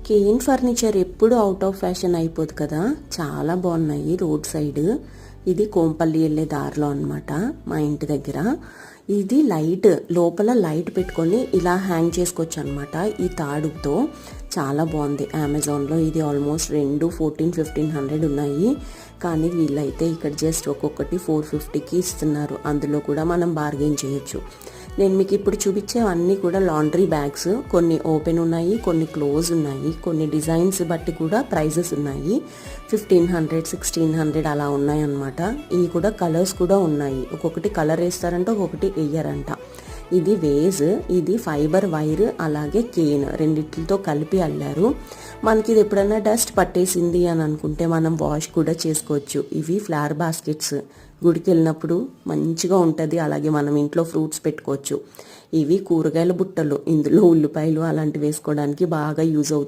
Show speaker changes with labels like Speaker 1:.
Speaker 1: Kane furniture ఎప్పుడు out of fashion అయిపోదు కదా, చాలా బాగున్నాయి. రోడ్ సైడ్ ఇది కోంపల్లి వెళ్ళే దారిలో అనమాట, మా ఇంటి దగ్గర. ఇది లైట్, లోపల లైట్ పెట్టుకొని ఇలా హ్యాంగ్ చేసుకోవచ్చు అనమాట ఈ తాడుతో. చాలా బాగుంది. అమెజాన్లో ఇది ఆల్మోస్ట్ 1400-1500 ఉన్నాయి. కానీ వీళ్ళైతే ఇక్కడ జస్ట్ ఒక్కొక్కటి 450కి ఇస్తున్నారు. అందులో కూడా మనం బార్గెన్ చేయొచ్చు. నేను మీకు ఇప్పుడు చూపించేవన్నీ కూడా లాండ్రీ బ్యాగ్స్. కొన్ని ఓపెన్ ఉన్నాయి, కొన్ని క్లోజ్ ఉన్నాయి, కొన్ని డిజైన్స్ బట్టి కూడా ప్రైజెస్ ఉన్నాయి. 1500-1600 అలా ఉన్నాయి అన్నమాట. ఇవి కూడా కలర్స్ కూడా ఉన్నాయి. ఒక్కొక్కటి కలర్ వేస్తారంట, ఒక్కొక్కటి వేయరంట. ఇది వేజ్, ఇది ఫైబర్ వైర్, అలాగే కేన్ రెండిట్లతో కలిపి అల్లారు. మనకి ఇది ఎప్పుడైనా డస్ట్ పట్టేసింది అని అనుకుంటే మనం వాష్ కూడా చేసుకోవచ్చు. ఇవి ఫ్లవర్ బాస్కెట్స్, గుడికి వెళ్ళినప్పుడు మంచిగా ఉంటుంది. అలాగే మనం ఇంట్లో ఫ్రూట్స్ పెట్టుకోవచ్చు. ఇవి కూరగాయల బుట్టలు, ఇందులో ఉల్లిపాయలు అలాంటివి వేసుకోవడానికి బాగా యూజ్ అవుతుంది.